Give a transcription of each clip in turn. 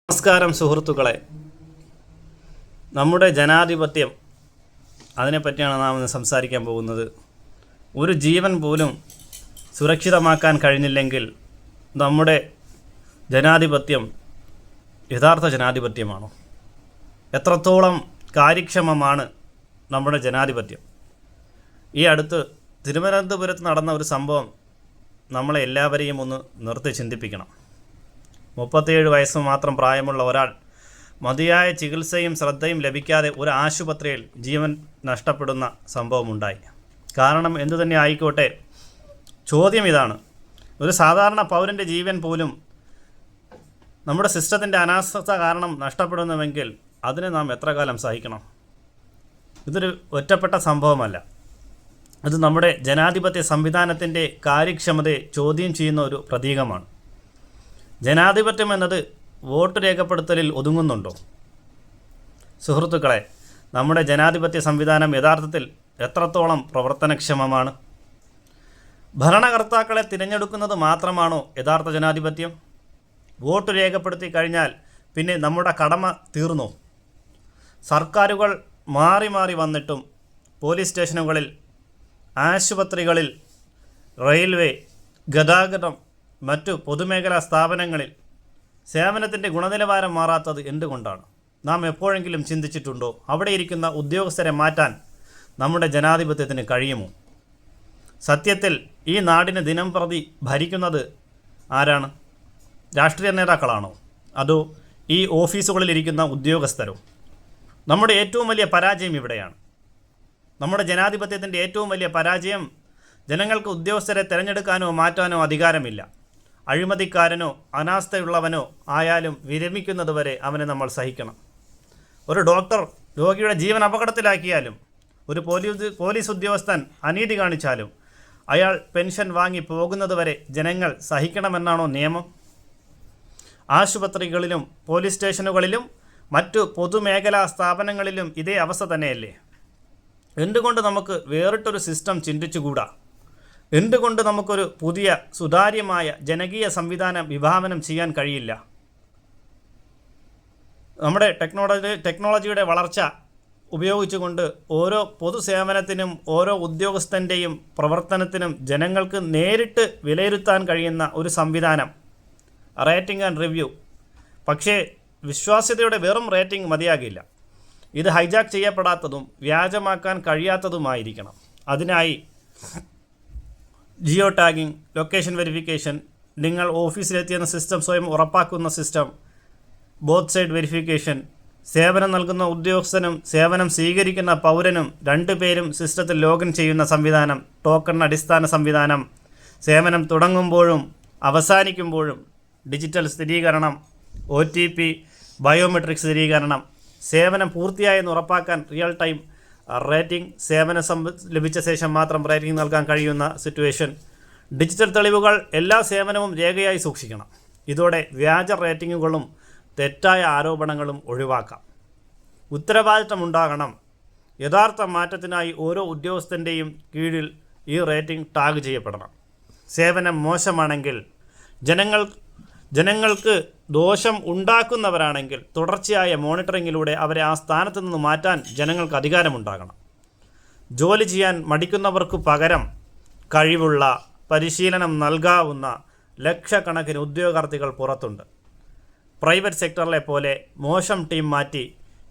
നമസ്കാരം സുഹൃത്തുക്കളെ, നമ്മുടെ ജനാധിപത്യം അതിനെപ്പറ്റിയാണ് നാം ഇന്ന് സംസാരിക്കാൻ പോകുന്നത്. ഒരു ജീവൻ പോലും സുരക്ഷിതമാക്കാൻ കഴിഞ്ഞില്ലെങ്കിൽ നമ്മുടെ ജനാധിപത്യം യഥാർത്ഥ ജനാധിപത്യമാണോ? എത്രത്തോളം കാര്യക്ഷമമാണ് നമ്മുടെ ജനാധിപത്യം? ഈ അടുത്ത് തിരുവനന്തപുരത്ത് നടന്ന ഒരു സംഭവം നമ്മളെ എല്ലാവരെയും ഒന്ന് നിർത്തി ചിന്തിപ്പിക്കണം. 37 വയസ്സ് മാത്രം പ്രായമുള്ള ഒരാൾ മതിയായ ചികിത്സയും ശ്രദ്ധയും ലഭിക്കാതെ ഒരു ആശുപത്രിയിൽ ജീവൻ നഷ്ടപ്പെടുന്ന സംഭവമുണ്ടായി. കാരണം എന്തുതന്നെ ആയിക്കോട്ടെ, ചോദ്യം ഇതാണ്: ഒരു സാധാരണ പൗരൻ്റെ ജീവൻ പോലും നമ്മുടെ സിസ്റ്റത്തിൻ്റെ അനാസ്ഥ കാരണം നഷ്ടപ്പെടുന്നുവെങ്കിൽ അതിനെ നാം എത്ര കാലം സഹിക്കണം? ഇതൊരു ഒറ്റപ്പെട്ട സംഭവമല്ല. ഇത് നമ്മുടെ ജനാധിപത്യ സംവിധാനത്തിൻ്റെ കാര്യക്ഷമതയെ ചോദ്യം ചെയ്യുന്ന ഒരു പ്രതീകമാണ്. ജനാധിപത്യം എന്നത് വോട്ട് രേഖപ്പെടുത്തലിൽ ഒതുങ്ങുന്നുണ്ടോ? സുഹൃത്തുക്കളെ, നമ്മുടെ ജനാധിപത്യ സംവിധാനം യഥാർത്ഥത്തിൽ എത്രത്തോളം പ്രവർത്തനക്ഷമമാണ്? ഭരണകർത്താക്കളെ തിരഞ്ഞെടുക്കുന്നത് മാത്രമാണോ യഥാർത്ഥ ജനാധിപത്യം? വോട്ട് രേഖപ്പെടുത്തി കഴിഞ്ഞാൽ പിന്നെ നമ്മുടെ കടമ തീർന്നോ? സർക്കാരുകൾ മാറി മാറി വന്നിട്ടും പോലീസ് സ്റ്റേഷനുകളിൽ, ആശുപത്രികളിൽ, റെയിൽവേ, ഗതാഗതം, മറ്റു പൊതുമേഖലാ സ്ഥാപനങ്ങളിൽ സേവനത്തിൻ്റെ ഗുണനിലവാരം മാറാത്തത് എന്തുകൊണ്ടാണ്? നാം എപ്പോഴെങ്കിലും ചിന്തിച്ചിട്ടുണ്ടോ? അവിടെ ഇരിക്കുന്ന ഉദ്യോഗസ്ഥരെ മാറ്റാൻ നമ്മുടെ ജനാധിപത്യത്തിന് കഴിയുമോ? സത്യത്തിൽ ഈ നാടിനെ ദിനം പ്രതി ഭരിക്കുന്നത് ആരാണ്? രാഷ്ട്രീയ നേതാക്കളാണോ? അതോ ഈ ഓഫീസുകളിലിരിക്കുന്ന ഉദ്യോഗസ്ഥരോ? നമ്മുടെ ഏറ്റവും വലിയ പരാജയം ഇവിടെയാണ്. നമ്മുടെ ജനാധിപത്യത്തിൻ്റെ ഏറ്റവും വലിയ പരാജയം ജനങ്ങൾക്ക് ഉദ്യോഗസ്ഥരെ തിരഞ്ഞെടുക്കാനോ മാറ്റാനോ അധികാരമില്ല. അഴിമതിക്കാരനോ അനാസ്ഥയുള്ളവനോ ആയാലും വിരമിക്കുന്നതുവരെ അവനെ നമ്മൾ സഹിക്കണം. ഒരു ഡോക്ടർ രോഗിയുടെ ജീവൻ അപകടത്തിലാക്കിയാലും, ഒരു പോലീസ് ഉദ്യോഗസ്ഥൻ അനീതി കാണിച്ചാലും അയാൾ പെൻഷൻ വാങ്ങി പോകുന്നതുവരെ ജനങ്ങൾ സഹിക്കണമെന്നാണോ നിയമം? ആശുപത്രികളിലും പോലീസ് സ്റ്റേഷനുകളിലും മറ്റു പൊതുമേഖലാ സ്ഥാപനങ്ങളിലും ഇതേ അവസ്ഥ തന്നെയല്ലേ? എന്തുകൊണ്ട് നമുക്ക് വേറിട്ടൊരു സിസ്റ്റം ചിന്തിച്ചുകൂടാ? എന്തുകൊണ്ട് നമുക്കൊരു പുതിയ സുതാര്യമായ ജനകീയ സംവിധാനം വിഭാവനം ചെയ്യാൻ കഴിയില്ല? നമ്മുടെ ടെക്നോളജിയുടെ വളർച്ച ഉപയോഗിച്ചുകൊണ്ട് ഓരോ പൊതുസേവനത്തിനും ഓരോ ഉദ്യോഗസ്ഥൻ്റെയും പ്രവർത്തനത്തിനും ജനങ്ങൾക്ക് നേരിട്ട് വിലയിരുത്താൻ കഴിയുന്ന ഒരു സംവിധാനം, റേറ്റിംഗ് ആൻഡ് റിവ്യൂ. പക്ഷേ വിശ്വാസ്യതയുടെ വെറും റേറ്റിംഗ് മതിയാകില്ല. ഇത് ഹൈജാക്ക് ചെയ്യപ്പെടാത്തതും വ്യാജമാക്കാൻ കഴിയാത്തതുമായിരിക്കണം. അതിനായി ജിയോ ടാഗിംഗ്, ലൊക്കേഷൻ വെരിഫിക്കേഷൻ, നിങ്ങൾ ഓഫീസിലെത്തിയെന്ന സിസ്റ്റം സ്വയം ഉറപ്പാക്കുന്ന സിസ്റ്റം, ബോത്ത് സൈഡ് വെരിഫിക്കേഷൻ, സേവനം നൽകുന്ന ഉദ്യോഗസ്ഥനും സേവനം സ്വീകരിക്കുന്ന പൗരനും രണ്ടുപേരും സിസ്റ്റത്തിൽ ലോഗിൻ ചെയ്യുന്ന സംവിധാനം, ടോക്കൺ അടിസ്ഥാന സംവിധാനം, സേവനം തുടങ്ങുമ്പോഴും അവസാനിക്കുമ്പോഴും ഡിജിറ്റൽ സ്ഥിരീകരണം, OTP, ബയോമെട്രിക് സ്ഥിരീകരണം, സേവനം പൂർത്തിയായെന്ന് ഉറപ്പാക്കാൻ റിയൽ ടൈം റേറ്റിംഗ്, സേവനം ലഭിച്ച ശേഷം മാത്രം റേറ്റിംഗ് നൽകാൻ കഴിയുന്ന സിറ്റുവേഷൻ, ഡിജിറ്റൽ തെളിവുകൾ, എല്ലാ സേവനവും രേഖയായി സൂക്ഷിക്കണം. ഇതോടെ വ്യാജ റേറ്റിംഗുകളും തെറ്റായ ആരോപണങ്ങളും ഒഴിവാക്കാം. ഉത്തരവാദിത്തമുണ്ടാകണം. യഥാർത്ഥ മാറ്റത്തിനായി ഓരോ ഉദ്യോഗസ്ഥൻ്റെയും കീഴിൽ ഈ റേറ്റിംഗ് ടാഗ് ചെയ്യപ്പെടണം. സേവനം മോശമാണെങ്കിൽ, ജനങ്ങൾക്ക് ദോഷം ഉണ്ടാക്കുന്നവരാണെങ്കിൽ തുടർച്ചയായ മോണിറ്ററിങ്ങിലൂടെ അവരെ ആ സ്ഥാനത്ത് നിന്ന് മാറ്റാൻ ജനങ്ങൾക്ക് അധികാരമുണ്ടാകണം. ജോലി ചെയ്യാൻ മടിക്കുന്നവർക്ക് പകരം കഴിവുള്ള, പരിശീലനം നൽകാവുന്ന ലക്ഷക്കണക്കിന് ഉദ്യോഗാർത്ഥികൾ പുറത്തുണ്ട്. പ്രൈവറ്റ് സെക്ടറിലെ പോലെ മോശം ടീം മാറ്റി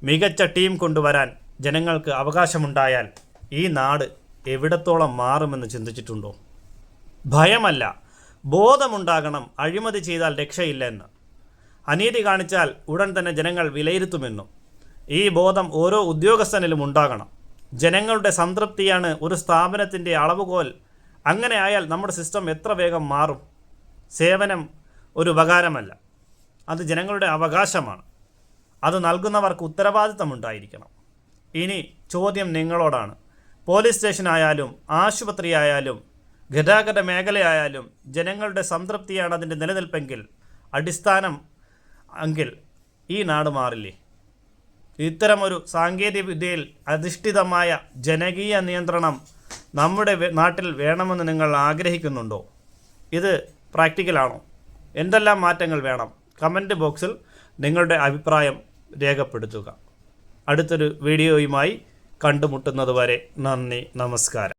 മികച്ച ടീം കൊണ്ടുവരാൻ ജനങ്ങൾക്ക് അവകാശമുണ്ടായാൽ ഈ നാട് എവിടത്തോളം മാറുമെന്ന് ചിന്തിച്ചിട്ടുണ്ടോ? ഭയമല്ല, ബോധമുണ്ടാകണം. അഴിമതി ചെയ്താൽ രക്ഷയില്ലെന്ന്, അനീതി കാണിച്ചാൽ ഉടൻ തന്നെ ജനങ്ങൾ വിലയിരുത്തുമെന്നും ഈ ബോധം ഓരോ ഉദ്യോഗസ്ഥനിലും ഉണ്ടാകണം. ജനങ്ങളുടെ സംതൃപ്തിയാണ് ഒരു സ്ഥാപനത്തിൻ്റെ അളവുകോൽ. അങ്ങനെ ആയാൽ നമ്മുടെ സിസ്റ്റം എത്ര വേഗം മാറും? സേവനം ഒരു ഉപകാരമല്ല, അത് ജനങ്ങളുടെ അവകാശമാണ്. അത് നൽകുന്നവർക്ക് ഉത്തരവാദിത്തമുണ്ടായിരിക്കണം. ഇനി ചോദ്യം നിങ്ങളോടാണ്. പോലീസ് സ്റ്റേഷനായാലും ആശുപത്രിയായാലും ഗതാഗത മേഖലയായാലും ജനങ്ങളുടെ സംതൃപ്തിയാണ് അതിൻ്റെ നിലനിൽപ്പെങ്കിൽ, അടിസ്ഥാനം എങ്കിൽ ഈ നാട് മാറില്ലേ? ഇത്തരമൊരു സാങ്കേതിക വിദ്യയിൽ അധിഷ്ഠിതമായ ജനകീയ നിയന്ത്രണം നമ്മുടെ നാട്ടിൽ വേണമെന്ന് നിങ്ങൾ ആഗ്രഹിക്കുന്നുണ്ടോ? ഇത് പ്രാക്ടിക്കലാണോ? എന്തെല്ലാം മാറ്റങ്ങൾ വേണം? കമൻറ്റ് ബോക്സിൽ നിങ്ങളുടെ അഭിപ്രായം രേഖപ്പെടുത്തുക. അടുത്തൊരു വീഡിയോയുമായി കണ്ടുമുട്ടുന്നതുവരെ നന്ദി, നമസ്കാരം.